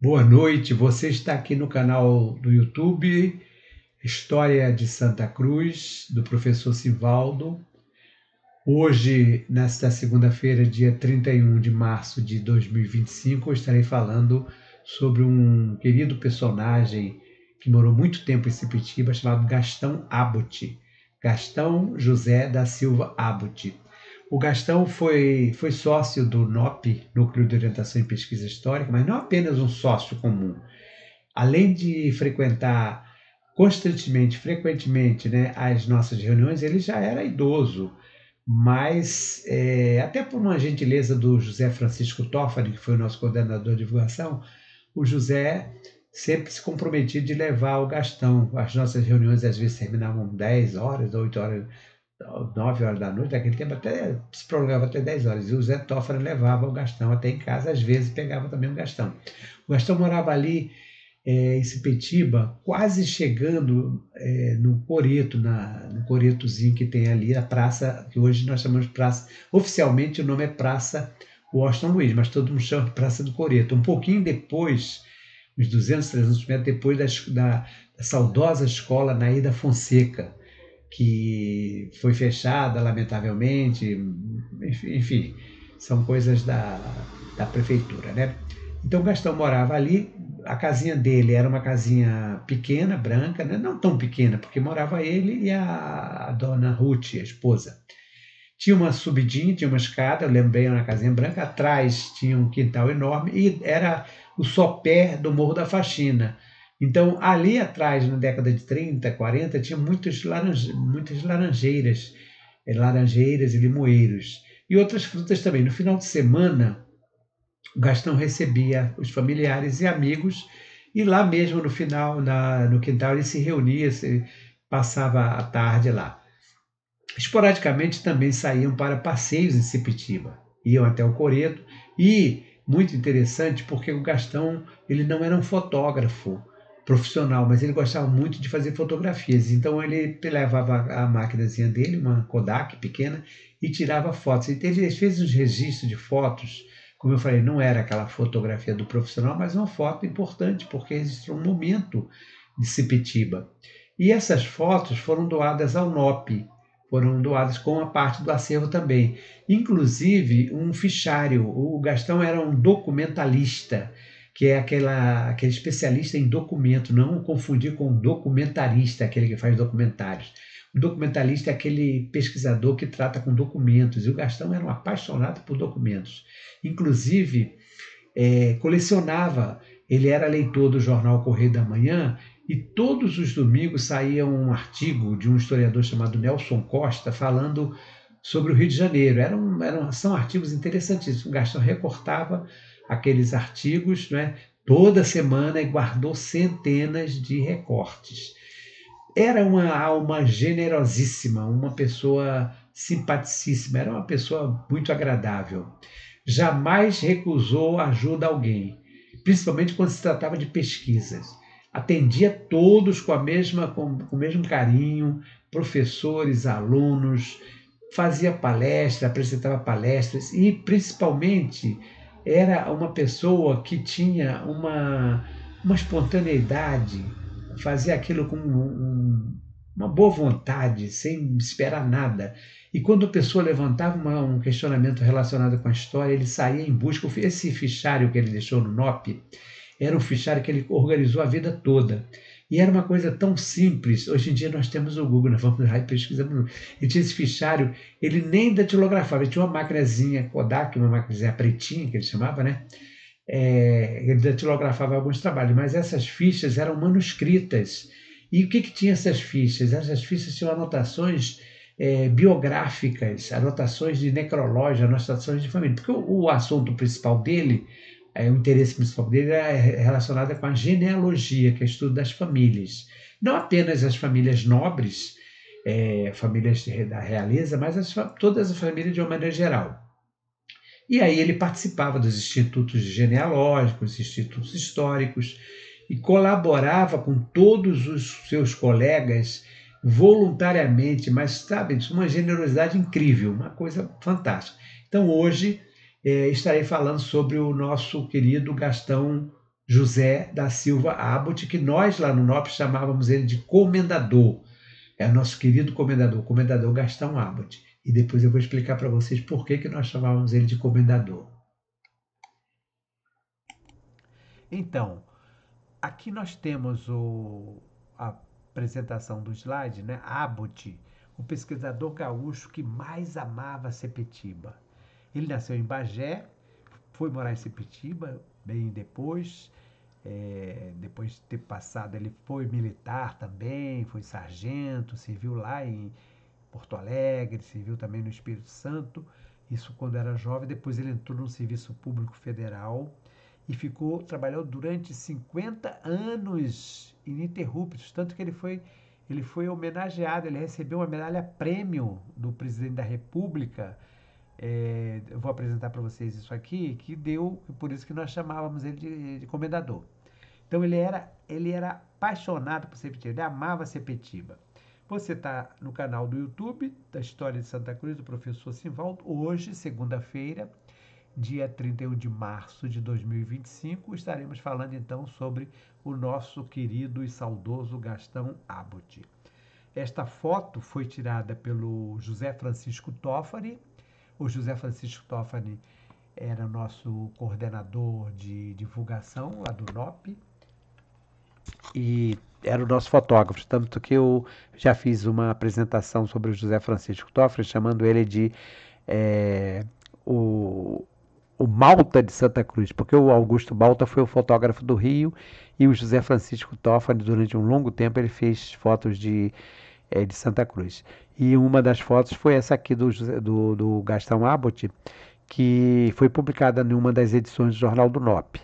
Boa noite, você está aqui no canal do YouTube História de Santa Cruz, do professor Sivaldo. Hoje, nesta segunda-feira, dia 31 de março de 2025, eu estarei falando sobre um querido personagem que morou muito tempo em Sepitiba, chamado Gastão Abbott. Gastão José da Silva Abbott. O Gastão foi sócio do NOP, Núcleo de Orientação e Pesquisa Histórica, mas não apenas um sócio comum. Além de frequentar frequentemente, né, as nossas reuniões, ele já era idoso, mas até por uma gentileza do José Francisco Toffoli, que foi o nosso coordenador de divulgação, o José sempre se comprometia de levar o Gastão. As nossas reuniões às vezes terminavam 10 horas, 8 horas, 9 horas da noite, naquele tempo até se prolongava até 10 horas. E o Zé Toffoli levava o Gastão até em casa, às vezes pegava também o Gastão. O Gastão morava ali em Sepetiba, quase chegando no Coreto, no Coretozinho que tem ali, a praça, que hoje nós chamamos de praça, oficialmente o nome é Praça Washington Luiz, mas todo mundo chama de Praça do Coreto. Um pouquinho depois, uns 200, 300 metros depois da saudosa escola Naída Fonseca, que foi fechada, lamentavelmente, enfim, são coisas da prefeitura, né? Então, o Gastão morava ali, a casinha dele era uma casinha pequena, branca, né? Não tão pequena, porque morava ele e a dona Ruth, a esposa. Tinha uma subidinha, tinha uma escada, eu lembrei, uma casinha branca, atrás tinha um quintal enorme e era o sopé do Morro da Faxina. Então, ali atrás, na década de 30, 40, tinha muitas laranjeiras e limoeiros. E outras frutas também. No final de semana, o Gastão recebia os familiares e amigos, e lá mesmo no final, no quintal, ele se reunia, passava a tarde lá. Esporadicamente também saíam para passeios em Sepitiba, iam até o Coreto, e muito interessante porque o Gastão ele não era um fotógrafo profissional, mas ele gostava muito de fazer fotografias. Então ele levava a maquinazinha dele, uma Kodak pequena, e tirava fotos. Então ele fez uns registros de fotos, como eu falei, não era aquela fotografia do profissional, mas uma foto importante porque registrou um momento de Sepitiba. E essas fotos foram doadas ao NOP, foram doadas com a parte do acervo também. Inclusive um fichário. O Gastão era um documentalista, que é aquele especialista em documento, não confundir com o documentarista, aquele que faz documentários. O documentalista é aquele pesquisador que trata com documentos, e o Gastão era um apaixonado por documentos. Inclusive, colecionava, ele era leitor do jornal Correio da Manhã, e todos os domingos saía um artigo de um historiador chamado Nelson Costa falando sobre o Rio de Janeiro. São artigos interessantíssimos. O Gastão recortava aqueles artigos, né, toda semana, e guardou centenas de recortes. Era uma alma generosíssima, uma pessoa simpaticíssima, era uma pessoa muito agradável. Jamais recusou ajuda a alguém, principalmente quando se tratava de pesquisas. Atendia todos com o mesmo carinho, professores, alunos, fazia palestra, apresentava palestras e, principalmente, era uma pessoa que tinha uma espontaneidade, fazia aquilo com uma boa vontade, sem esperar nada. E quando a pessoa levantava um questionamento relacionado com a história, ele saía em busca. Esse fichário que ele deixou no NOP era um fichário que ele organizou a vida toda. E era uma coisa tão simples. Hoje em dia nós temos o Google, nós vamos lá e pesquisamos. E tinha esse fichário, ele nem datilografava, ele tinha uma maquinazinha Kodak, uma maquinazinha pretinha, que ele chamava, né? Ele datilografava alguns trabalhos, mas essas fichas eram manuscritas. E o que tinha essas fichas? Essas fichas tinham anotações biográficas, anotações de necrológio, anotações de família. Porque o assunto principal dele, o interesse principal dele é relacionado com a genealogia, que é o estudo das famílias. Não apenas as famílias nobres, famílias da realeza, mas todas as famílias de uma maneira geral. E aí ele participava dos institutos genealógicos, institutos históricos, e colaborava com todos os seus colegas voluntariamente, mas, sabe, uma generosidade incrível, uma coisa fantástica. Então, hoje, estarei falando sobre o nosso querido Gastão José da Silva Abbott, que nós lá no NOP chamávamos ele de comendador. É o nosso querido comendador, o comendador Gastão Abbott. E depois eu vou explicar para vocês por que nós chamávamos ele de comendador. Então, aqui nós temos a apresentação do slide, né? Abbott, o pesquisador gaúcho que mais amava Sepetiba. Ele nasceu em Bagé, foi morar em Sepetiba bem depois. Depois de ter passado, ele foi militar também, foi sargento, serviu lá em Porto Alegre, serviu também no Espírito Santo, isso quando era jovem. Depois ele entrou no Serviço Público Federal e trabalhou durante 50 anos ininterruptos, tanto que ele foi homenageado, ele recebeu uma medalha prêmio do presidente da República. Eu vou apresentar para vocês isso aqui, que deu, por isso que nós chamávamos ele de comendador. Então ele era apaixonado por Sepetiba, ele amava Sepetiba. Você está no canal do YouTube da História de Santa Cruz, do professor Simvaldo. Hoje, segunda-feira, dia 31 de março de 2025, estaremos falando então sobre o nosso querido e saudoso Gastão Abbott. Esta foto foi tirada pelo José Francisco Toffari. O José Francisco Toffari era nosso coordenador de divulgação lá do NOP e era o nosso fotógrafo, tanto que eu já fiz uma apresentação sobre o José Francisco Toffari, chamando ele de o Malta de Santa Cruz, porque o Augusto Malta foi o fotógrafo do Rio e o José Francisco Toffari, durante um longo tempo, ele fez fotos de Santa Cruz. E uma das fotos foi essa aqui do Gastão Abbott, que foi publicada em uma das edições do Jornal do NOP.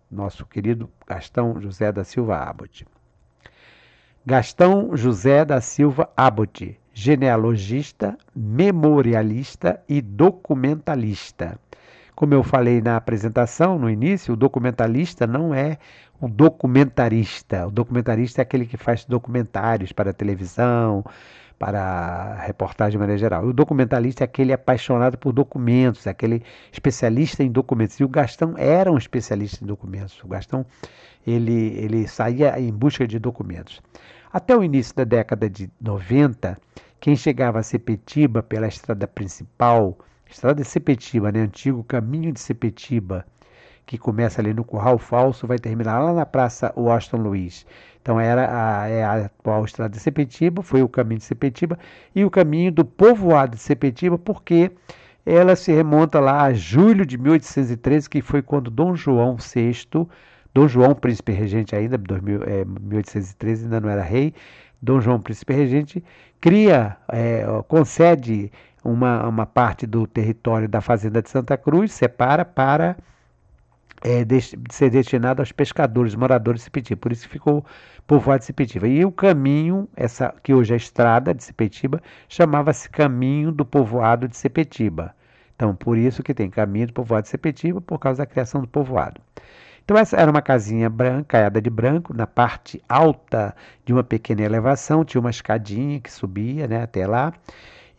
Nosso querido Gastão José da Silva Abbott. Gastão José da Silva Abbott, genealogista, memorialista e documentalista. Como eu falei na apresentação, no início, o documentalista não é o documentarista. O documentarista é aquele que faz documentários para televisão, para reportagem de maneira geral. O documentalista é aquele apaixonado por documentos, é aquele especialista em documentos. E o Gastão era um especialista em documentos. O Gastão, ele saía em busca de documentos. Até o início da década de 90, quem chegava a Sepetiba pela estrada principal, estrada de Sepetiba, né? Antigo caminho de Sepetiba, que começa ali no Curral Falso, vai terminar lá na Praça Washington Luiz. Então era a atual estrada de Sepetiba, foi o caminho de Sepetiba e o caminho do povoado de Sepetiba, porque ela se remonta lá a julho de 1813, que foi quando Dom João VI, Dom João Príncipe Regente ainda, 1813 ainda não era rei, Dom João Príncipe Regente concede uma parte do território da fazenda de Santa Cruz, separa para ser destinado aos pescadores, moradores de Sepetiba. Por isso ficou povoado de Sepetiba. E o caminho, que hoje é a estrada de Sepetiba, chamava-se Caminho do Povoado de Sepetiba. Então, por isso que tem Caminho do Povoado de Sepetiba, por causa da criação do povoado. Então, essa era uma casinha branca, caiada de branco, na parte alta de uma pequena elevação, tinha uma escadinha que subia, né, até lá,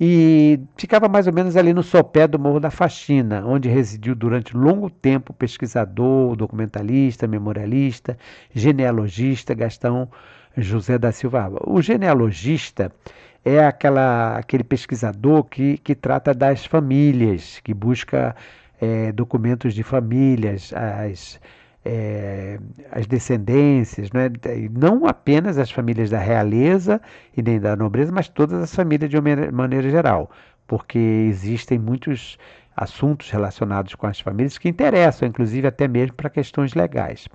e ficava mais ou menos ali no sopé do Morro da Faxina, onde residiu durante longo tempo o pesquisador, documentalista, memorialista, genealogista Gastão José da Silva Abbott. O genealogista é aquele pesquisador que trata das famílias, que busca documentos de famílias, as descendências, né? Não apenas as famílias da realeza e nem da nobreza, mas todas as famílias de uma maneira geral, porque existem muitos assuntos relacionados com as famílias que interessam, inclusive até mesmo para questões legais.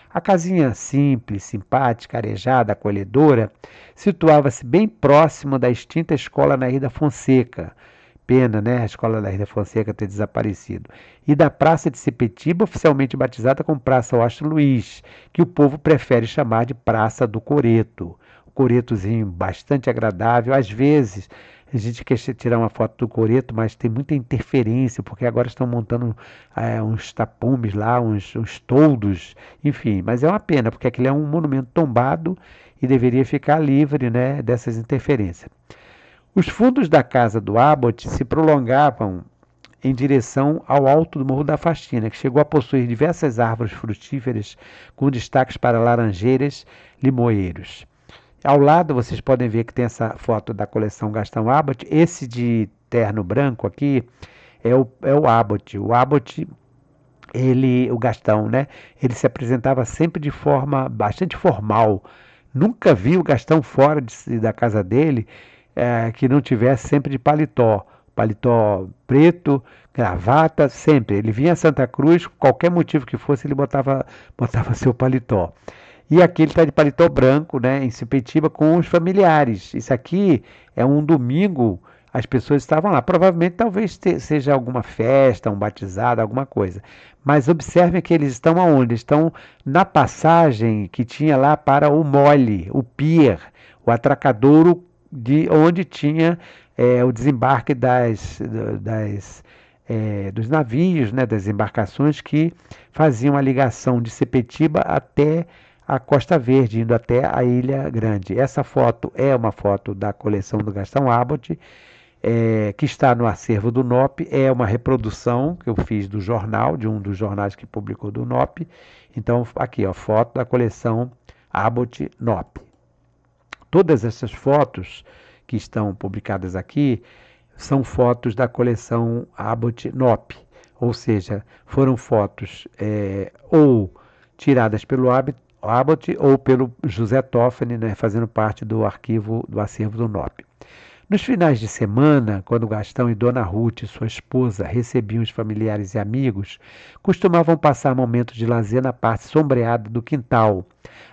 A casinha simples, simpática, arejada, acolhedora, situava-se bem próximo da extinta escola Nair da Fonseca. Pena, né? A escola Nair da Fonseca ter desaparecido. E da Praça de Sepetiba, oficialmente batizada como Praça Washington Luiz, que o povo prefere chamar de Praça do Coreto. O coretozinho bastante agradável. Às vezes, a gente quer tirar uma foto do coreto, mas tem muita interferência, porque agora estão montando uns tapumes lá, uns toldos, enfim. Mas é uma pena, porque aquele é um monumento tombado e deveria ficar livre, né, dessas interferências. Os fundos da casa do Abbott se prolongavam em direção ao alto do Morro da Faxina, que chegou a possuir diversas árvores frutíferas, com destaques para laranjeiras, limoeiros. Ao lado, vocês podem ver que tem essa foto da coleção Gastão Abbott. Esse de terno branco aqui é o Abbott. O Abbott, o Gastão, né? Ele se apresentava sempre de forma bastante formal. Nunca vi o Gastão fora da casa dele que não tivesse sempre de paletó. Paletó preto, gravata, sempre. Ele vinha a Santa Cruz, qualquer motivo que fosse, ele botava seu paletó. E aqui ele está de paletó branco, né, em Sepetiba, com os familiares. Isso aqui é um domingo, as pessoas estavam lá. Provavelmente, talvez seja alguma festa, um batizado, alguma coisa. Mas observem que eles estão aonde? Estão na passagem que tinha lá para o mole, o pier, o atracadouro, onde tinha o desembarque dos navios, né, das embarcações que faziam a ligação de Sepetiba até a Costa Verde, indo até a Ilha Grande. Essa foto é uma foto da coleção do Gastão Abbott, que está no acervo do NOP, é uma reprodução que eu fiz do jornal, de um dos jornais que publicou do NOP. Então, aqui, ó, foto da coleção Abbott NOP. Todas essas fotos que estão publicadas aqui são fotos da coleção Abbott NOP, ou seja, foram fotos ou tiradas pelo Abbott ou pelo José Toffani, né, fazendo parte do acervo do NOP. Nos finais de semana, quando Gastão e Dona Ruth, sua esposa, recebiam os familiares e amigos, costumavam passar momentos de lazer na parte sombreada do quintal,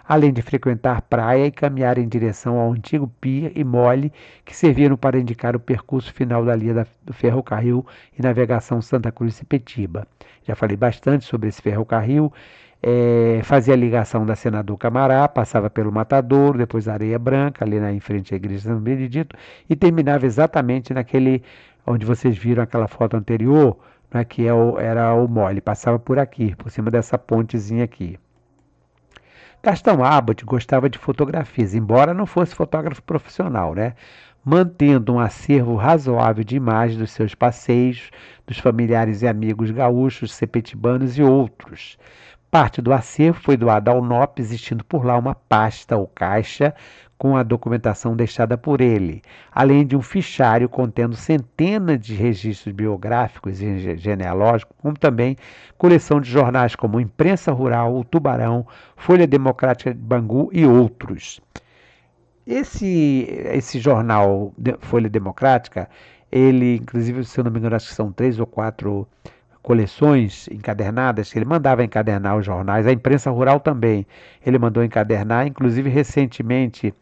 além de frequentar praia e caminhar em direção ao antigo pier e mole que serviram para indicar o percurso final da linha do ferrocarril e navegação Santa Cruz e Sepetiba. Já falei bastante sobre esse ferrocarril. Fazia a ligação da Senador Camará, passava pelo Matadouro, depois Areia Branca, ali em frente à Igreja de São Benedito, e terminava exatamente naquele onde vocês viram aquela foto anterior, né, que era o mole, passava por aqui, por cima dessa pontezinha aqui. Gastão Abbott gostava de fotografias, embora não fosse fotógrafo profissional, né? Mantendo um acervo razoável de imagens dos seus passeios, dos familiares e amigos gaúchos, sepetibanos e outros. Parte do acervo foi doada ao NOP, existindo por lá uma pasta ou caixa com a documentação deixada por ele, além de um fichário contendo centenas de registros biográficos e genealógicos, como também coleção de jornais como Imprensa Rural, O Tubarão, Folha Democrática de Bangu e outros. Esse jornal Folha Democrática, ele, inclusive, se eu não me engano, acho que são 3 ou 4 coleções encadernadas, que ele mandava encadernar os jornais, a Imprensa Rural também, ele mandou encadernar, inclusive recentemente,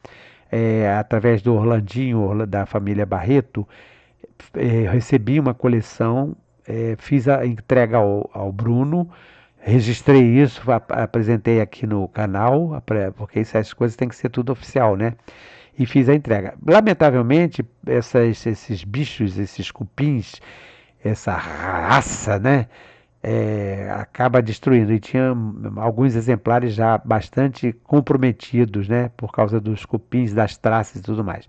através do Orlandinho, da família Barreto, recebi uma coleção, fiz a entrega ao Bruno, registrei isso, apresentei aqui no canal, porque essas coisas tem que ser tudo oficial, né? E fiz a entrega. Lamentavelmente, esses bichos, esses cupins, essa raça, né, acaba destruindo. E tinha alguns exemplares já bastante comprometidos, né, por causa dos cupins, das traças e tudo mais.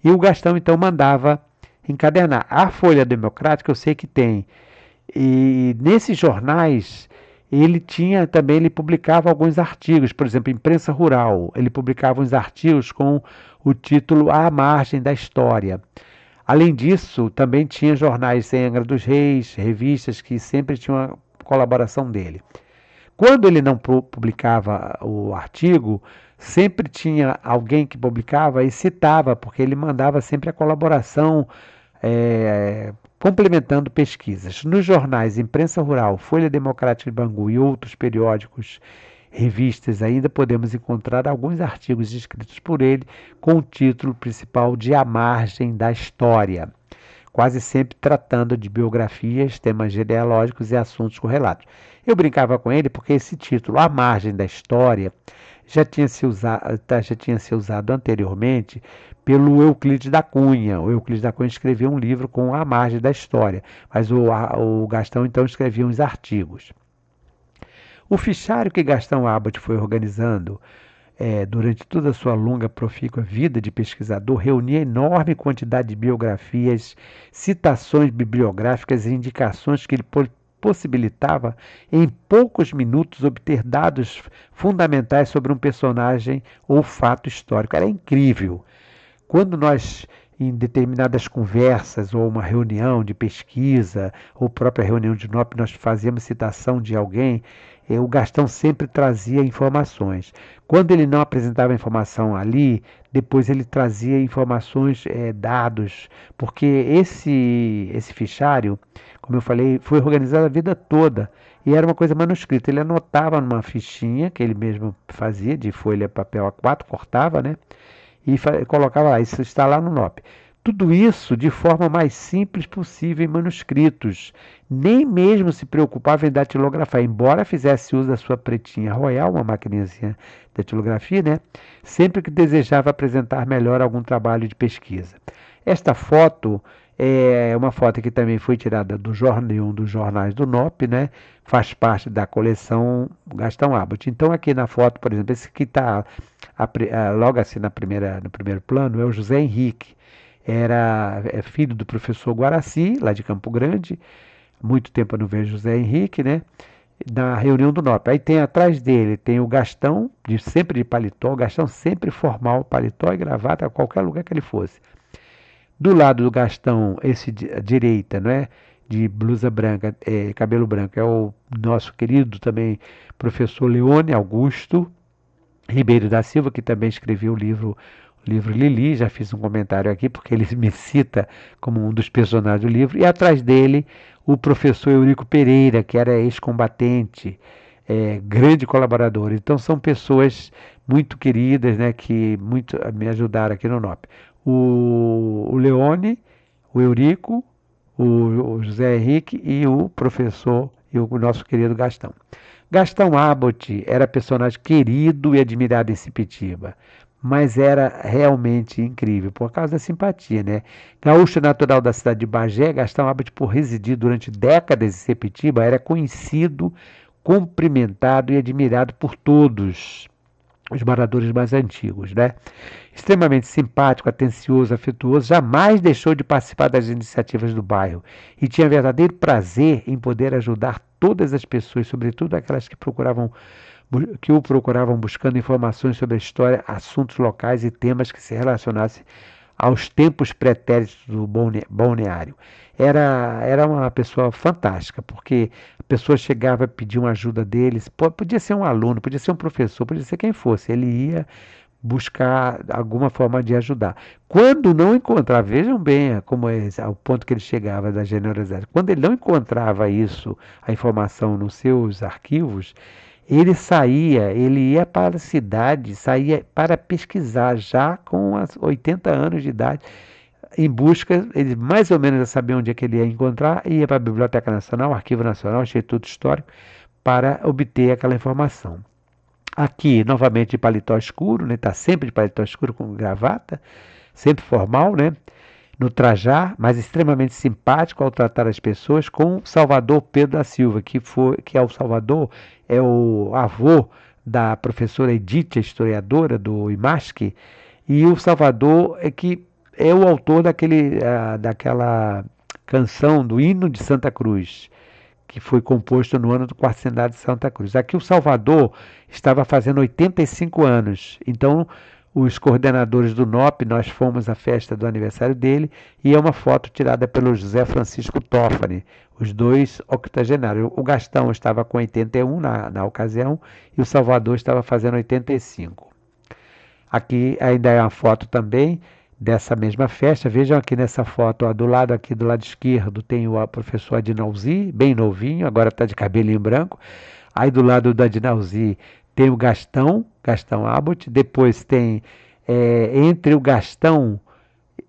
E o Gastão, então, mandava encadernar. A Folha Democrática eu sei que tem. E nesses jornais, ele publicava alguns artigos, por exemplo, Imprensa Rural. Ele publicava uns artigos com o título À Margem da História. Além disso, também tinha jornais em Angra dos Reis, revistas que sempre tinham a colaboração dele. Quando ele não publicava o artigo, sempre tinha alguém que publicava e citava, porque ele mandava sempre a colaboração complementando pesquisas. Nos jornais Imprensa Rural, Folha Democrática de Bangu e outros periódicos, revistas, ainda podemos encontrar alguns artigos escritos por ele com o título principal de À Margem da História, quase sempre tratando de biografias, temas genealógicos e assuntos correlatos. Eu brincava com ele porque esse título, À Margem da História, já tinha sido usado anteriormente pelo Euclides da Cunha. O Euclides da Cunha escreveu um livro com A Margem da História, mas o Gastão então escrevia uns artigos. O fichário que Gastão Abbott foi organizando durante toda a sua longa, profícua vida de pesquisador, reunia enorme quantidade de biografias, citações bibliográficas e indicações que ele possibilitava, em poucos minutos, obter dados fundamentais sobre um personagem ou fato histórico. Era incrível. Quando nós, em determinadas conversas, ou uma reunião de pesquisa, ou própria reunião de NOP, nós fazíamos citação de alguém, o Gastão sempre trazia informações. Quando ele não apresentava informação ali, depois ele trazia informações, dados, porque esse fichário, como eu falei, foi organizado a vida toda. E era uma coisa manuscrita. Ele anotava numa fichinha que ele mesmo fazia, de folha papel A4, cortava, né? E colocava lá, isso está lá no NOP. Tudo isso de forma mais simples possível em manuscritos. Nem mesmo se preocupava em datilografar, embora fizesse uso da sua pretinha royal, uma maquininha de datilografia, né? Sempre que desejava apresentar melhor algum trabalho de pesquisa. Esta foto é uma foto que também foi tirada de um dos jornais do NOP, né? Faz parte da coleção Gastão Abbott. Então, aqui na foto, por exemplo, esse que está logo assim no primeiro plano, é o José Henrique. É filho do professor Guaraci, lá de Campo Grande. Muito tempo eu não vejo José Henrique, né? Na reunião do NOP. Aí tem atrás dele, tem o Gastão, sempre de paletó, o Gastão sempre formal, paletó e gravata, a qualquer lugar que ele fosse. Do lado do Gastão, à direita, não é? De blusa branca, cabelo branco, é o nosso querido também professor Leone Augusto Ribeiro da Silva, que também escreveu o livro Lili. Já fiz um comentário aqui, porque ele me cita como um dos personagens do livro. E atrás dele, o professor Eurico Pereira, que era ex-combatente, grande colaborador. Então, são pessoas muito queridas, né, que muito me ajudaram aqui no NOP. O Leone, o Eurico, o José Henrique e o professor e o nosso querido Gastão. Gastão Abbott era personagem querido e admirado em Sepetiba, mas era realmente incrível por causa da simpatia, né? Gaúcho natural da cidade de Bagé, Gastão Abbott, por residir durante décadas em Sepetiba, era conhecido, cumprimentado e admirado por todos os moradores mais antigos, né? Extremamente simpático, atencioso, afetuoso, jamais deixou de participar das iniciativas do bairro e tinha verdadeiro prazer em poder ajudar todas as pessoas, sobretudo aquelas que o procuravam buscando informações sobre a história, assuntos locais e temas que se relacionassem aos tempos pretéritos do balneário. Era uma pessoa fantástica, porque a pessoa chegava e pedia uma ajuda deles, podia ser um aluno, podia ser um professor, podia ser quem fosse, ele ia buscar alguma forma de ajudar. Quando não encontrava, vejam bem como é o ponto que ele chegava da generosidade, quando ele não encontrava isso, a informação nos seus arquivos, ele ia para a cidade, saía para pesquisar já com 80 anos de idade, em busca, ele mais ou menos já sabia onde é que ele ia encontrar, e ia para a Biblioteca Nacional, Arquivo Nacional, Instituto Histórico, para obter aquela informação. Aqui, novamente, de paletó escuro, né? Está sempre de paletó escuro com gravata, sempre formal, né? No trajar, mas extremamente simpático ao tratar as pessoas, com Salvador Pedro da Silva, que é o Salvador, é o avô da professora Edith, a historiadora do IMASC, e o Salvador que é o autor daquela canção do Hino de Santa Cruz, que foi composto no ano do quarto centenário de Santa Cruz. Aqui o Salvador estava fazendo 85 anos, então os coordenadores do NOP, nós fomos à festa do aniversário dele, e é uma foto tirada pelo José Francisco Toffani, os dois octogenários. O Gastão estava com 81 na ocasião, e o Salvador estava fazendo 85. Aqui ainda é uma foto também dessa mesma festa. Vejam aqui nessa foto, ó, do lado esquerdo tem o professor Adinalzi, bem novinho, agora está de cabelinho branco. Aí do lado do Adinalzi tem o Gastão Abbott. Depois tem, entre o Gastão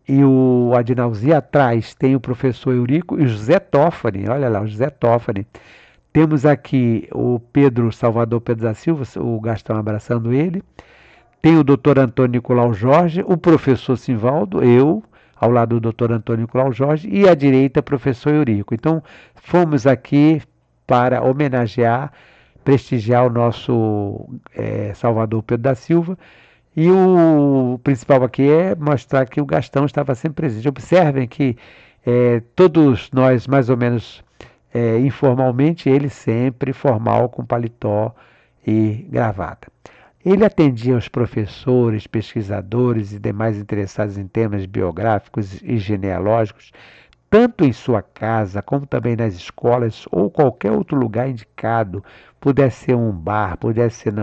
e o Adinalzi, atrás tem o professor Eurico e o José Toffani. Olha lá, o José Toffani. Temos aqui o Salvador Pedro da Silva, o Gastão abraçando ele. Tem o doutor Antônio Nicolau Jorge, o professor Simvaldo, eu, ao lado do doutor Antônio Nicolau Jorge, e à direita, professor Eurico. Então, fomos aqui para homenagear prestigiar o nosso Salvador Pedro da Silva. E o principal aqui é mostrar que o Gastão estava sempre presente. Observem que todos nós, mais ou menos informalmente, ele sempre formal, com paletó e gravata. Ele atendia os professores, pesquisadores e demais interessados em temas biográficos e genealógicos, tanto em sua casa como também nas escolas ou qualquer outro lugar indicado, pudesse ser um bar, pudesse ser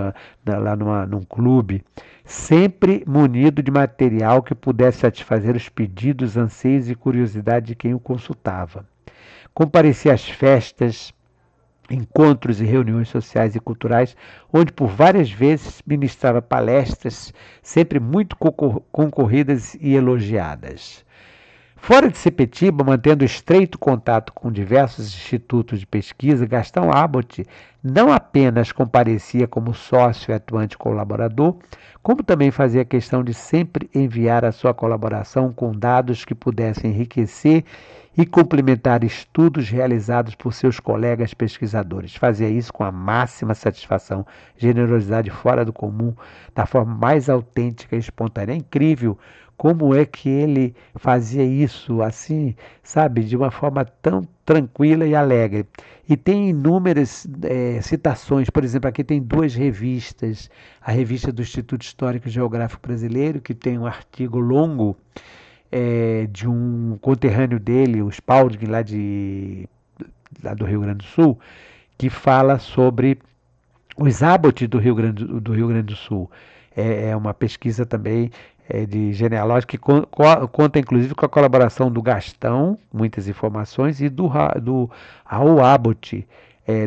lá num clube, sempre munido de material que pudesse satisfazer os pedidos, anseios e curiosidade de quem o consultava. Comparecia às festas, encontros e reuniões sociais e culturais, onde por várias vezes ministrava palestras, sempre muito concorridas e elogiadas. Fora de Sepetiba, mantendo estreito contato com diversos institutos de pesquisa, Gastão Abbott não apenas comparecia como sócio e atuante colaborador, como também fazia questão de sempre enviar a sua colaboração com dados que pudessem enriquecer e complementar estudos realizados por seus colegas pesquisadores. Fazia isso com a máxima satisfação, generosidade fora do comum, da forma mais autêntica e espontânea. É incrível como é que ele fazia isso assim, sabe, de uma forma tão tranquila e alegre. E tem inúmeras citações, por exemplo, aqui tem 2 revistas, a revista do Instituto Histórico e Geográfico Brasileiro, que tem um artigo longo de um conterrâneo dele, o Spalding, lá do Rio Grande do Sul, que fala sobre os Abbott do Rio Grande do Sul. É uma pesquisa também de genealógica que conta inclusive com a colaboração do Gastão, muitas informações, e do Raul Abbott,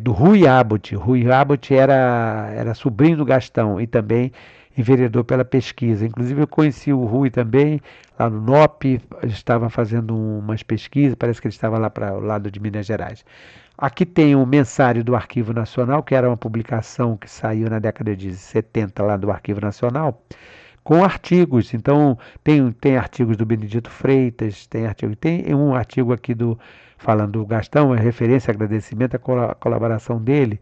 do Rui Abbott. Rui Abbott era sobrinho do Gastão e também enveredou pela pesquisa. Inclusive eu conheci o Rui também lá no NOP, estava fazendo umas pesquisas, parece que ele estava lá para o lado de Minas Gerais. Aqui tem o Mensário do Arquivo Nacional, que era uma publicação que saiu na década de 70 lá do Arquivo Nacional, com artigos. Então tem artigos do Benedito Freitas, tem um artigo aqui falando do Gastão, é referência, agradecimento à colaboração dele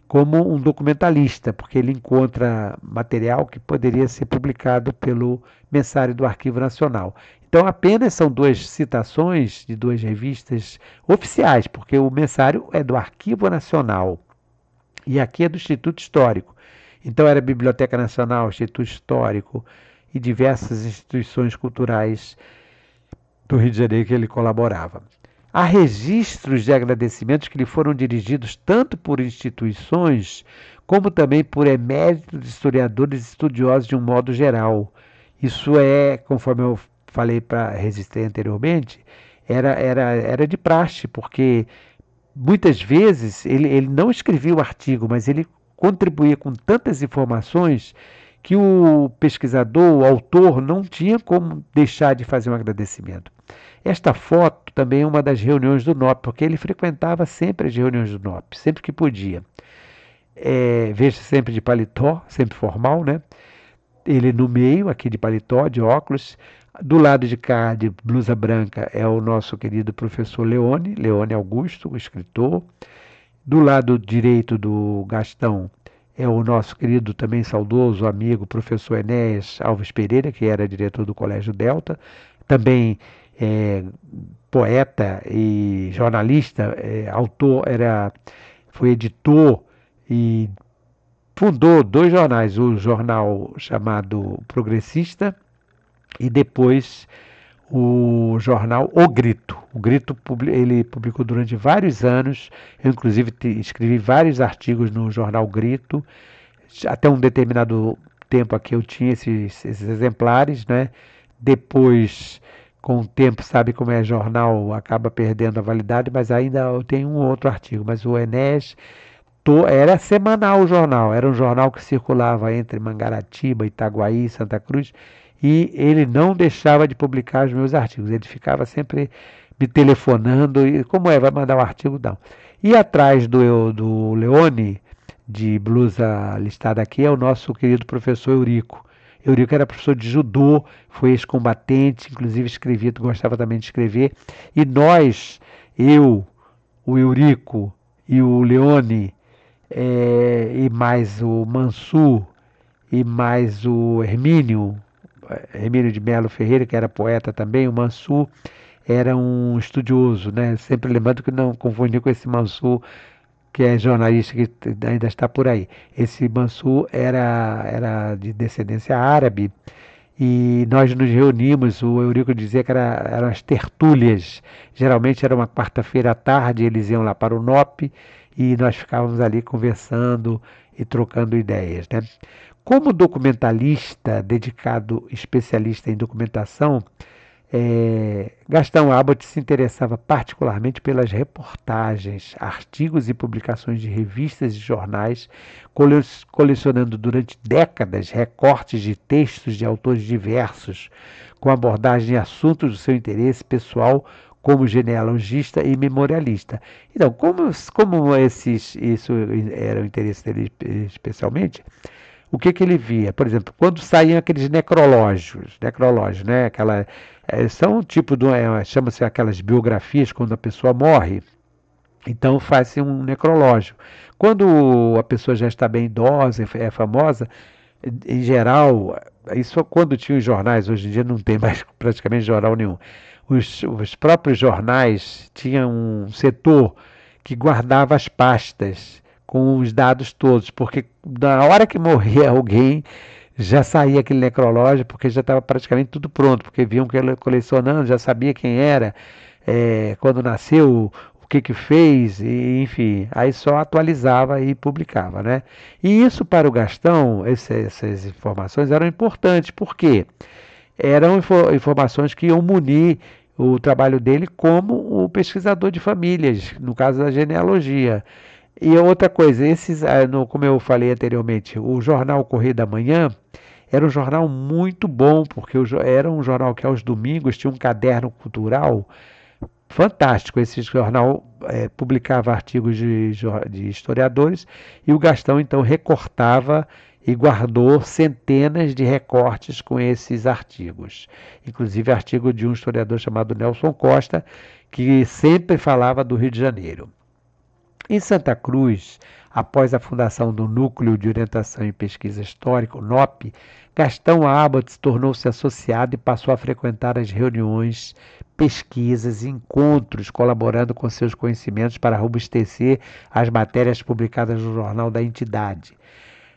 como um documentalista, porque ele encontra material que poderia ser publicado pelo Mensário do Arquivo Nacional. Então apenas são 2 citações de 2 revistas oficiais, porque o Mensário é do Arquivo Nacional e aqui é do Instituto Histórico. Então era a Biblioteca Nacional, Instituto Histórico e diversas instituições culturais do Rio de Janeiro que ele colaborava. Há registros de agradecimentos que lhe foram dirigidos tanto por instituições como também por eméritos historiadores e estudiosos de um modo geral. Isso conforme eu falei registrei anteriormente, era de praxe, porque muitas vezes ele não escrevia o artigo, mas ele contribuía com tantas informações que o pesquisador, o autor, não tinha como deixar de fazer um agradecimento. Esta foto também é uma das reuniões do NOP, porque ele frequentava sempre as reuniões do NOP, sempre que podia. Veja sempre de paletó, sempre formal, né? Ele no meio, aqui de paletó, de óculos. Do lado de cá, de blusa branca, é o nosso querido professor Leone Augusto, o escritor. Do lado direito do Gastão é o nosso querido, também saudoso amigo, professor Enéas Alves Pereira, que era diretor do Colégio Delta, também poeta e jornalista, autor, foi editor e fundou 2 jornais, o jornal chamado Progressista e depois o jornal O Grito. O Grito ele publicou durante vários anos, eu inclusive escrevi vários artigos no jornal Grito, até um determinado tempo aqui eu tinha esses exemplares, né? Depois, com o tempo, sabe como é jornal, acaba perdendo a validade, mas ainda eu tenho um outro artigo. Mas o Enéas era semanal o jornal, era um jornal que circulava entre Mangaratiba, Itaguaí, Santa Cruz, e ele não deixava de publicar os meus artigos, ele ficava sempre me telefonando, e como vai mandar um artigo? Não. E atrás do Leone, de blusa listada aqui, é o nosso querido professor Eurico. Eurico era professor de judô, foi ex-combatente, inclusive escrevia, gostava também de escrever, e nós, eu, o Eurico e o Leone, e mais o Mansur, e mais o Hermínio de Melo Ferreira, que era poeta também. O Mansur era um estudioso, né? Sempre lembrando que não confundir com esse Mansur, que é jornalista que ainda está por aí. Esse Mansur era de descendência árabe e nós nos reunimos. O Eurico dizia que eram as tertúlias. Geralmente era uma quarta-feira à tarde, eles iam lá para o NOP e nós ficávamos ali conversando e trocando ideias, né? Como documentalista, dedicado especialista em documentação, Gastão Abbott se interessava particularmente pelas reportagens, artigos e publicações de revistas e jornais, colecionando durante décadas recortes de textos de autores diversos, com abordagem em assuntos do seu interesse pessoal, como genealogista e memorialista. Então, como isso era o interesse dele especialmente, o que ele via? Por exemplo, quando saíam aqueles necrológicos, né? São um tipo de, chama-se aquelas biografias quando a pessoa morre. Então faz-se um necrológio. Quando a pessoa já está bem idosa, é famosa, em geral, isso quando tinha os jornais, hoje em dia não tem mais praticamente jornal nenhum. Os próprios jornais tinham um setor que guardava as pastas com os dados todos, porque na hora que morria alguém, já saía aquele necrológio, porque já estava praticamente tudo pronto, porque viam que ele colecionando, já sabia quem era, quando nasceu, o que que fez, e, enfim, aí só atualizava e publicava, né? E isso para o Gastão, essas informações eram importantes, porque eram informações que iam munir o trabalho dele como o pesquisador de famílias, no caso da genealogia. E outra coisa, como eu falei anteriormente, o jornal Correio da Manhã era um jornal muito bom, porque era um jornal que aos domingos tinha um caderno cultural fantástico. Esse jornal publicava artigos de historiadores e o Gastão então recortava e guardou centenas de recortes com esses artigos. Inclusive artigo de um historiador chamado Nelson Costa, que sempre falava do Rio de Janeiro. Em Santa Cruz, após a fundação do Núcleo de Orientação e Pesquisa Histórica, o NOP, Gastão Abbott tornou-se associado e passou a frequentar as reuniões, pesquisas e encontros, colaborando com seus conhecimentos para robustecer as matérias publicadas no jornal da entidade.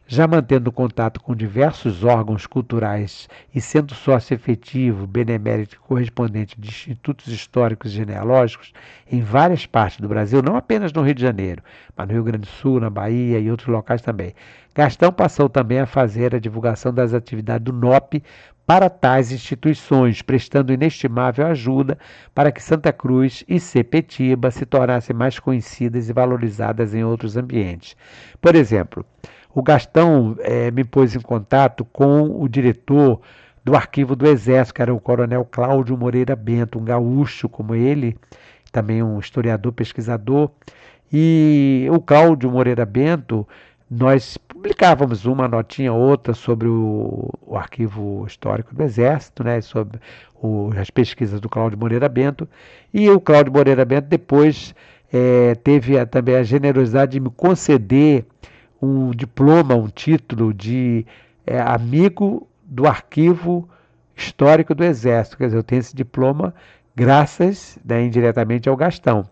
Já mantendo contato com diversos órgãos culturais e sendo sócio efetivo, benemérito e correspondente de institutos históricos e genealógicos em várias partes do Brasil, não apenas no Rio de Janeiro, mas no Rio Grande do Sul, na Bahia e outros locais também. Gastão passou também a fazer a divulgação das atividades do NOP para tais instituições, prestando inestimável ajuda para que Santa Cruz e Sepetiba se tornassem mais conhecidas e valorizadas em outros ambientes. Por exemplo, o Gastão me pôs em contato com o diretor do Arquivo do Exército, que era o Coronel Cláudio Moreira Bento, um gaúcho como ele, também um historiador, pesquisador. E o Cláudio Moreira Bento, nós publicávamos uma notinha ou outra sobre o Arquivo Histórico do Exército, né, sobre as pesquisas do Cláudio Moreira Bento. E o Cláudio Moreira Bento depois teve também a generosidade de me conceder um diploma, um título de amigo do Arquivo Histórico do Exército. Quer dizer, eu tenho esse diploma graças, né, indiretamente ao Gastão.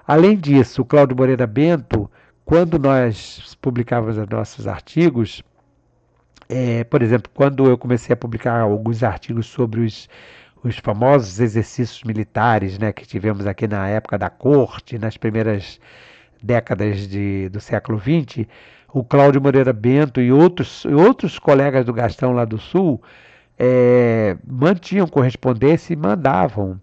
Além disso, o Cláudio Moreira Bento, quando nós publicávamos os nossos artigos, por exemplo, quando eu comecei a publicar alguns artigos sobre os famosos exercícios militares, né, que tivemos aqui na época da corte, nas primeiras décadas do século XX, o Cláudio Moreira Bento e outros colegas do Gastão lá do Sul mantinham correspondência e mandavam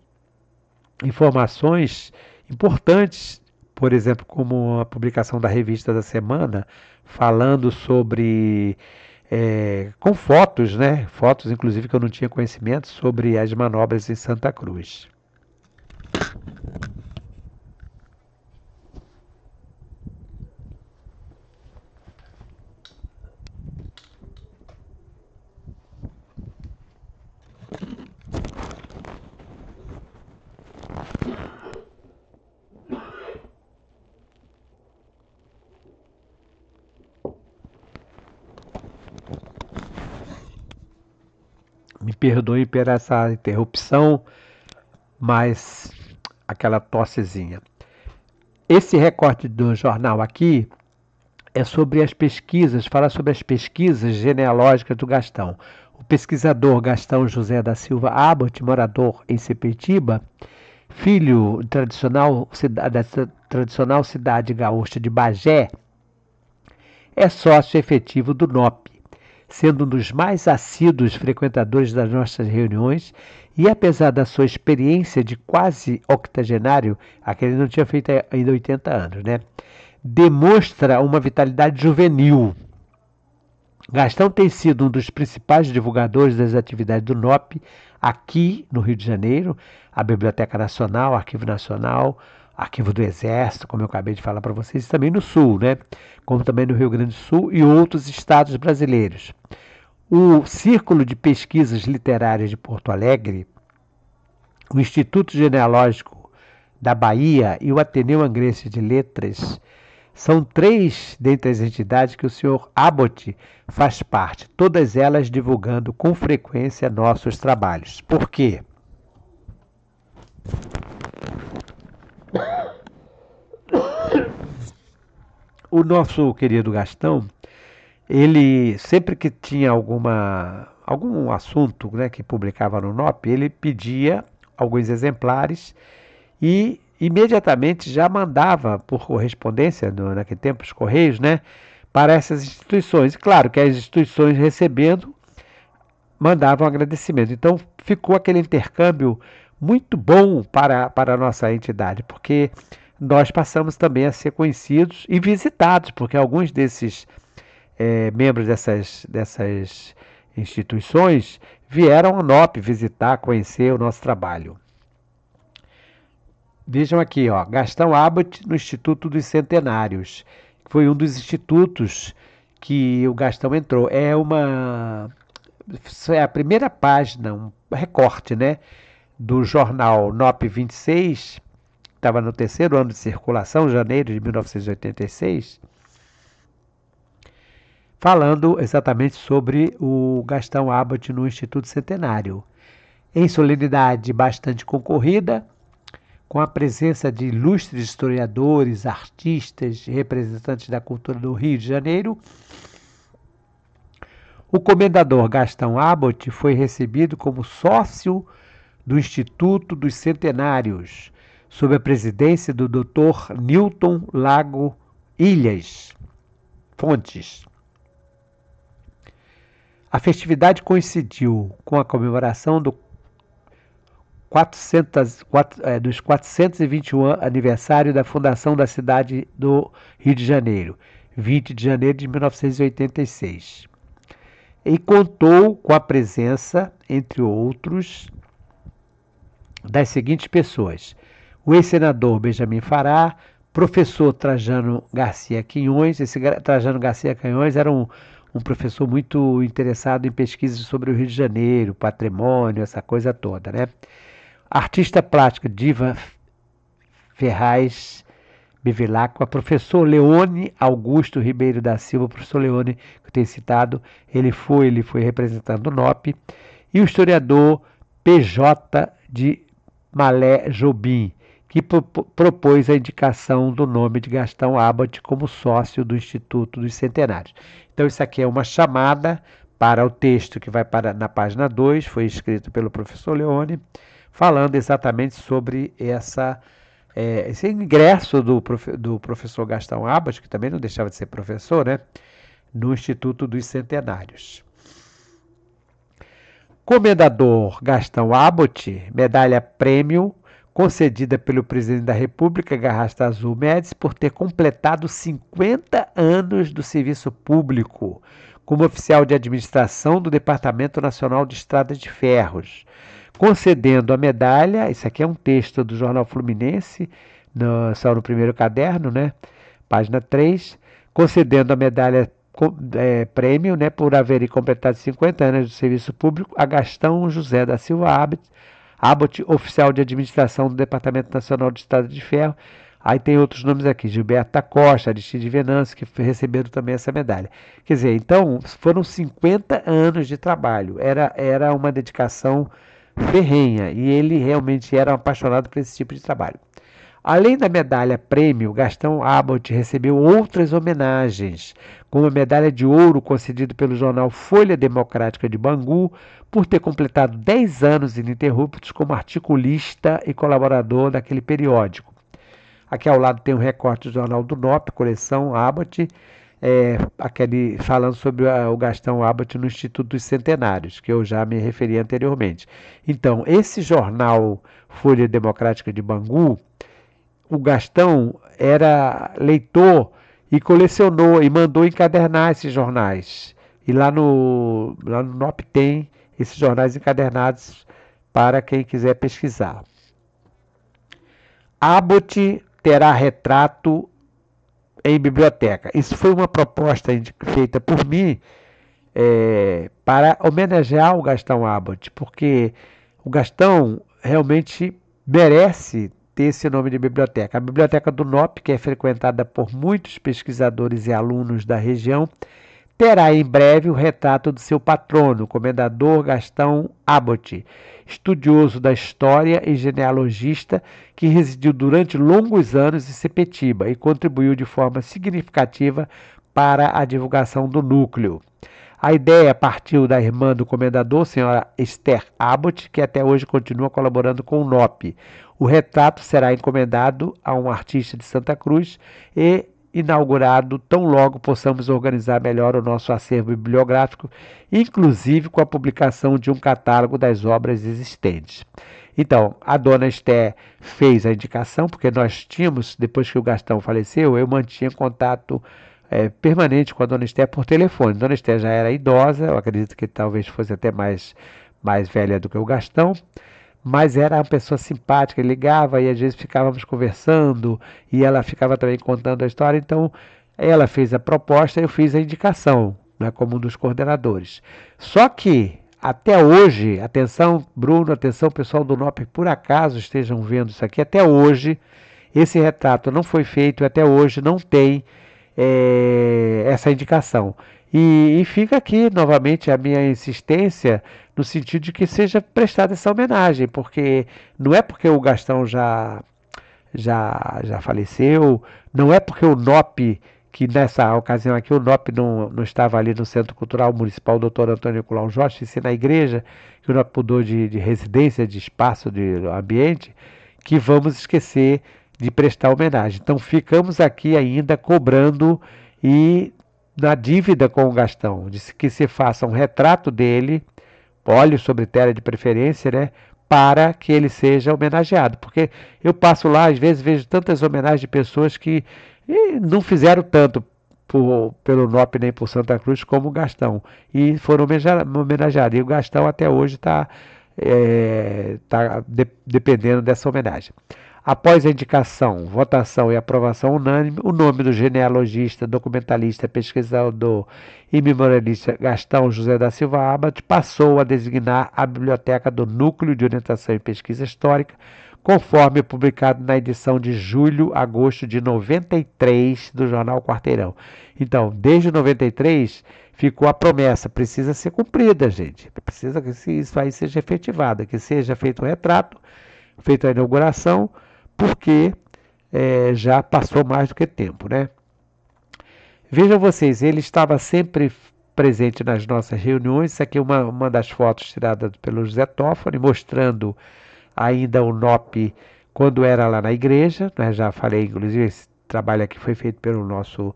informações importantes, por exemplo, como a publicação da Revista da Semana, falando sobre, com fotos, né? Fotos, inclusive, que eu não tinha conhecimento, sobre as manobras em Santa Cruz. Me perdoe por essa interrupção, mas aquela tossezinha. Esse recorte do jornal aqui é sobre as pesquisas, fala sobre as pesquisas genealógicas do Gastão. O pesquisador Gastão José da Silva Abbott, morador em Sepetiba, filho da tradicional cidade gaúcha de Bagé, é sócio efetivo do NOP, sendo um dos mais assíduos frequentadores das nossas reuniões e, apesar da sua experiência de quase octogenário, aquele não tinha feito ainda 80 anos, né? Demonstra uma vitalidade juvenil. Gastão tem sido um dos principais divulgadores das atividades do NOP aqui no Rio de Janeiro, a Biblioteca Nacional, Arquivo Nacional, Arquivo do Exército, como eu acabei de falar para vocês, e também no Sul, né? Como também no Rio Grande do Sul e outros estados brasileiros. O Círculo de Pesquisas Literárias de Porto Alegre, o Instituto Genealógico da Bahia e o Ateneu Angrense de Letras são 3 dentre as entidades que o senhor Abbott faz parte, todas elas divulgando com frequência nossos trabalhos. Por quê? O nosso querido Gastão, ele sempre que tinha algum assunto, né, que publicava no NOP, ele pedia alguns exemplares e imediatamente já mandava por correspondência, naquele tempo os Correios, né, para essas instituições. E claro que as instituições recebendo mandavam agradecimento. Então ficou aquele intercâmbio muito bom para a nossa entidade, porque nós passamos também a ser conhecidos e visitados, porque alguns desses membros dessas instituições vieram ao NOP visitar, conhecer o nosso trabalho. Vejam aqui, ó, Gastão Abbott no Instituto dos Centenários. Foi um dos institutos que o Gastão entrou. É a primeira página, um recorte, né, do jornal NOP 26, estava no 3º ano de circulação, janeiro de 1986, falando exatamente sobre o Gastão Abbott no Instituto Centenário. Em solenidade bastante concorrida, com a presença de ilustres historiadores, artistas, representantes da cultura do Rio de Janeiro, o comendador Gastão Abbott foi recebido como sócio do Instituto dos Centenários, sob a presidência do Dr. Newton Lago Ilhas Fontes. A festividade coincidiu com a comemoração dos 421 aniversário da fundação da cidade do Rio de Janeiro, 20 de janeiro de 1986. E contou com a presença, entre outros, das seguintes pessoas: o ex-senador Benjamin Fará, professor Trajano Garcia Quinhões. Esse Trajano Garcia Quinhões era um professor muito interessado em pesquisas sobre o Rio de Janeiro, patrimônio, essa coisa toda, né? Artista plástica Diva Ferraz Bevilacqua, professor Leone Augusto Ribeiro da Silva, professor Leone, que eu tenho citado, ele foi representando o NOP, e o historiador PJ de Malé Jobim, que propôs a indicação do nome de Gastão Abbott como sócio do Instituto dos Centenários. Então isso aqui é uma chamada para o texto que vai na página 2, foi escrito pelo professor Leone, falando exatamente sobre esse ingresso do professor Gastão Abbott, que também não deixava de ser professor, né, no Instituto dos Centenários. Comendador Gastão Abbott, medalha prêmio concedida pelo presidente da República, Garrastazu Azul Médici, por ter completado 50 anos do serviço público como oficial de administração do Departamento Nacional de Estradas de Ferros, concedendo a medalha. Isso aqui é um texto do Jornal Fluminense, só no primeiro caderno, né? Página 3, concedendo a medalha prêmio, né, por haver completado 50 anos de serviço público a Gastão José da Silva Abbott, oficial de administração do Departamento Nacional de Estrada de Ferro, Aí tem outros nomes aqui, Gilberto da Costa, Aristide Venâncio, que receberam também essa medalha. Quer dizer, então foram 50 anos de trabalho, era uma dedicação ferrenha e ele realmente era um apaixonado por esse tipo de trabalho. Além da medalha prêmio, Gastão Abbott recebeu outras homenagens, como a medalha de ouro concedida pelo jornal Folha Democrática de Bangu, por ter completado 10 anos ininterruptos como articulista e colaborador daquele periódico. Aqui ao lado tem um recorte do jornal do NOP, coleção Abbott, aquele falando sobre o Gastão Abbott no Instituto dos Centenários, que eu já me referi anteriormente. Então, esse jornal Folha Democrática de Bangu, o Gastão era leitor e colecionou e mandou encadernar esses jornais. E lá no NOP tem esses jornais encadernados para quem quiser pesquisar. Abbott terá retrato em biblioteca. Isso foi uma proposta feita por mim para homenagear o Gastão Abbott, porque o Gastão realmente merece ter esse nome de biblioteca. A Biblioteca do NOP, que é frequentada por muitos pesquisadores e alunos da região, terá em breve o retrato do seu patrono, o comendador Gastão Abbott, estudioso da história e genealogista que residiu durante longos anos em Sepetiba e contribuiu de forma significativa para a divulgação do núcleo. A ideia partiu da irmã do comendador, senhora Esther Abbott, que até hoje continua colaborando com o NOP. O retrato será encomendado a um artista de Santa Cruz e inaugurado tão logo possamos organizar melhor o nosso acervo bibliográfico, inclusive com a publicação de um catálogo das obras existentes. Então, a dona Esther fez a indicação, porque nós tínhamos, depois que o Gastão faleceu, eu mantinha contato permanente com a dona Esther por telefone. Dona Esther já era idosa, eu acredito que talvez fosse até mais velha do que o Gastão, mas era uma pessoa simpática, ligava e às vezes ficávamos conversando e ela ficava também contando a história, então ela fez a proposta e eu fiz a indicação, né, como um dos coordenadores. Só que até hoje, atenção Bruno, atenção pessoal do NOP, por acaso estejam vendo isso aqui, até hoje esse retrato não foi feito, até hoje não tem essa indicação. E fica aqui novamente a minha insistência no sentido de que seja prestada essa homenagem, porque não é porque o Gastão já faleceu, não é porque o NOP, que nessa ocasião aqui o NOP não estava ali no Centro Cultural Municipal Dr. Antônio Nicolau Jorge, e sim na igreja, que o NOP mudou de residência, de espaço, de ambiente, que vamos esquecer de prestar homenagem. Então ficamos aqui ainda cobrando e na dívida com o Gastão, de que se faça um retrato dele, óleo sobre tela de preferência, né, para que ele seja homenageado. Porque eu passo lá, às vezes vejo tantas homenagens de pessoas que não fizeram tanto pelo NOP nem por Santa Cruz como o Gastão, e foram homenageados. E o Gastão até hoje está dependendo dessa homenagem. Após a indicação, votação e aprovação unânime, o nome do genealogista, documentalista, pesquisador e memorialista Gastão José da Silva Abbott passou a designar a Biblioteca do Núcleo de Orientação e Pesquisa Histórica, conforme publicado na edição de julho-agosto de 93 do jornal Quarteirão. Então, desde 93, ficou a promessa, precisa ser cumprida, gente. Precisa que isso aí seja efetivado, que seja feito o retrato, feita a inauguração, porque já passou mais do que tempo, né? Vejam vocês, ele estava sempre presente nas nossas reuniões. Isso aqui é uma das fotos tiradas pelo José Toffoli, mostrando ainda o NOP quando era lá na igreja, né? Já falei, inclusive, esse trabalho aqui foi feito pelo nosso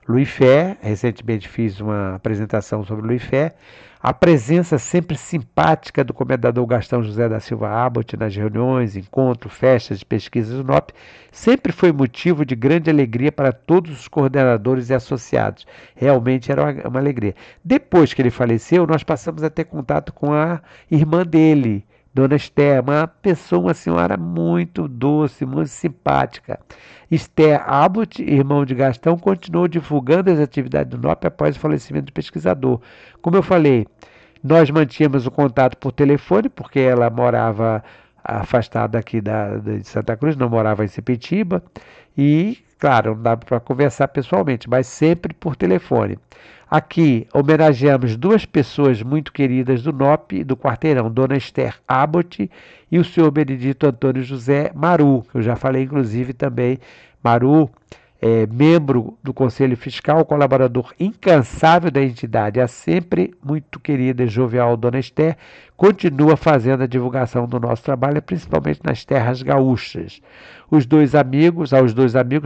Luiz Fé. Recentemente fiz uma apresentação sobre o Luiz Fé. A presença sempre simpática do comendador Gastão José da Silva Abbott nas reuniões, encontros, festas de pesquisas do NOP sempre foi motivo de grande alegria para todos os coordenadores e associados. Realmente era uma alegria. Depois que ele faleceu, nós passamos a ter contato com a irmã dele, Dona Esther, uma senhora muito doce, muito simpática. Esther Abbott, irmão de Gastão, continuou divulgando as atividades do NOP após o falecimento do pesquisador. Como eu falei, nós mantínhamos o contato por telefone, porque ela morava afastado aqui de Santa Cruz, não morava em Sepetiba, e, claro, não dá para conversar pessoalmente, mas sempre por telefone. Aqui homenageamos duas pessoas muito queridas do NOP, do quarteirão, Dona Esther Abbott e o senhor Benedito Antônio José Maru, que eu já falei inclusive também. Maru é membro do Conselho Fiscal, colaborador incansável da entidade, a sempre muito querida e jovial Dona Esther, continua fazendo a divulgação do nosso trabalho, principalmente nas terras gaúchas. Aos dois amigos,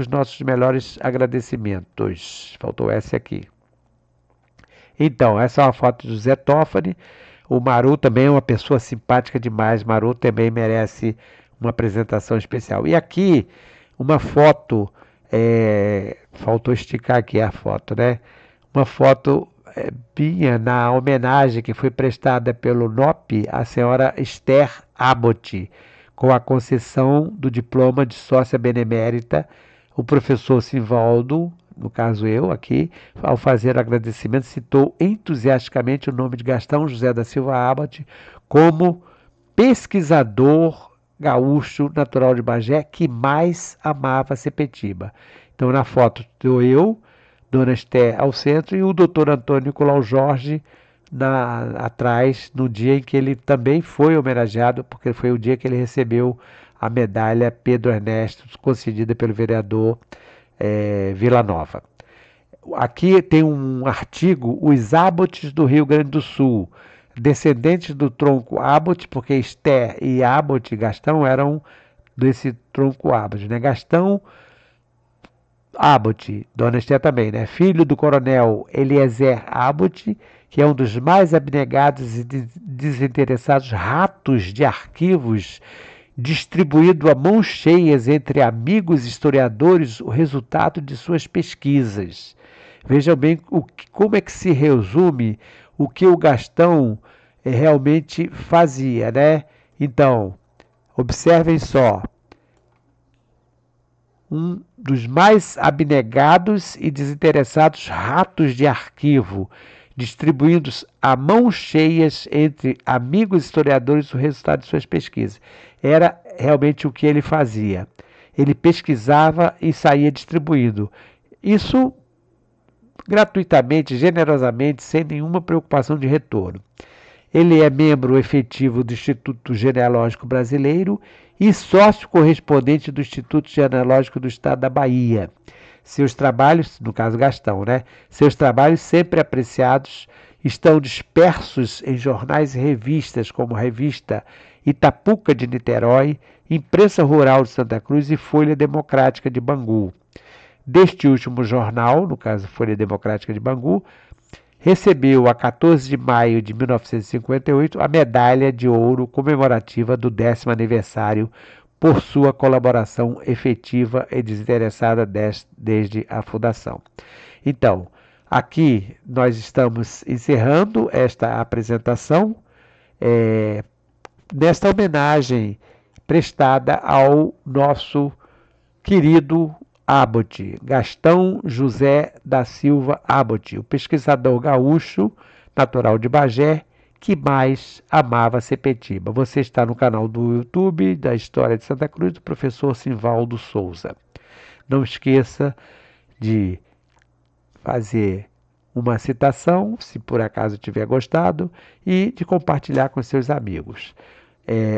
nossos melhores agradecimentos. Faltou essa aqui. Então, essa é uma foto do Zé Toffani. O Maru também é uma pessoa simpática demais. Maru também merece uma apresentação especial. E aqui, uma foto, faltou esticar aqui a foto, né? Uma foto minha na homenagem que foi prestada pelo NOP à senhora Esther Abbott, com a concessão do diploma de sócia benemérita, o professor Simvaldo, no caso eu aqui, ao fazer o agradecimento, citou entusiasticamente o nome de Gastão José da Silva Abbott como pesquisador gaúcho natural de Bagé que mais amava Sepetiba. Então na foto estou eu, Dona Esther ao centro e o doutor Antônio Nicolau Jorge atrás, no dia em que ele também foi homenageado, porque foi o dia que ele recebeu a medalha Pedro Ernesto, concedida pelo vereador Vila Nova. Aqui tem um artigo, os Abbots do Rio Grande do Sul, descendentes do tronco Abbott, porque Esther e Abbott, Gastão, eram desse tronco Abbott, né? Gastão Abbott, Dona Esther também, né? Filho do coronel Eliezer Abbott, que é um dos mais abnegados e desinteressados ratos de arquivos, distribuído a mãos cheias entre amigos historiadores o resultado de suas pesquisas. Vejam bem como é que se resume o que o Gastão realmente fazia, né? Então, observem só. Um dos mais abnegados e desinteressados ratos de arquivo, distribuindo a mãos cheias entre amigos historiadores o resultado de suas pesquisas. Era realmente o que ele fazia. Ele pesquisava e saía distribuindo. Isso gratuitamente, generosamente, sem nenhuma preocupação de retorno. Ele é membro efetivo do Instituto Genealógico Brasileiro e sócio correspondente do Instituto Genealógico do Estado da Bahia. Seus trabalhos, no caso Gastão, né? Seus trabalhos sempre apreciados estão dispersos em jornais e revistas, como a revista Itapuca de Niterói, Imprensa Rural de Santa Cruz e Folha Democrática de Bangu. Deste último jornal, no caso Folha Democrática de Bangu, recebeu a 14 de maio de 1958 a medalha de ouro comemorativa do 10º aniversário por sua colaboração efetiva e desinteressada desde a fundação. Então, aqui nós estamos encerrando esta apresentação nesta homenagem prestada ao nosso querido Abbott, Gastão José da Silva Abbott, o pesquisador gaúcho, natural de Bagé, que mais amava Sepetiba. Você está no canal do YouTube da História de Santa Cruz, do professor Simvaldo Souza. Não esqueça de fazer uma citação, se por acaso tiver gostado, e de compartilhar com seus amigos.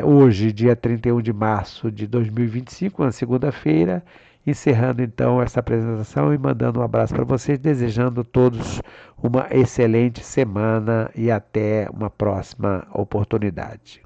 Hoje, dia 31 de março de 2025, na segunda-feira, encerrando então essa apresentação e mandando um abraço para vocês, desejando a todos uma excelente semana e até uma próxima oportunidade.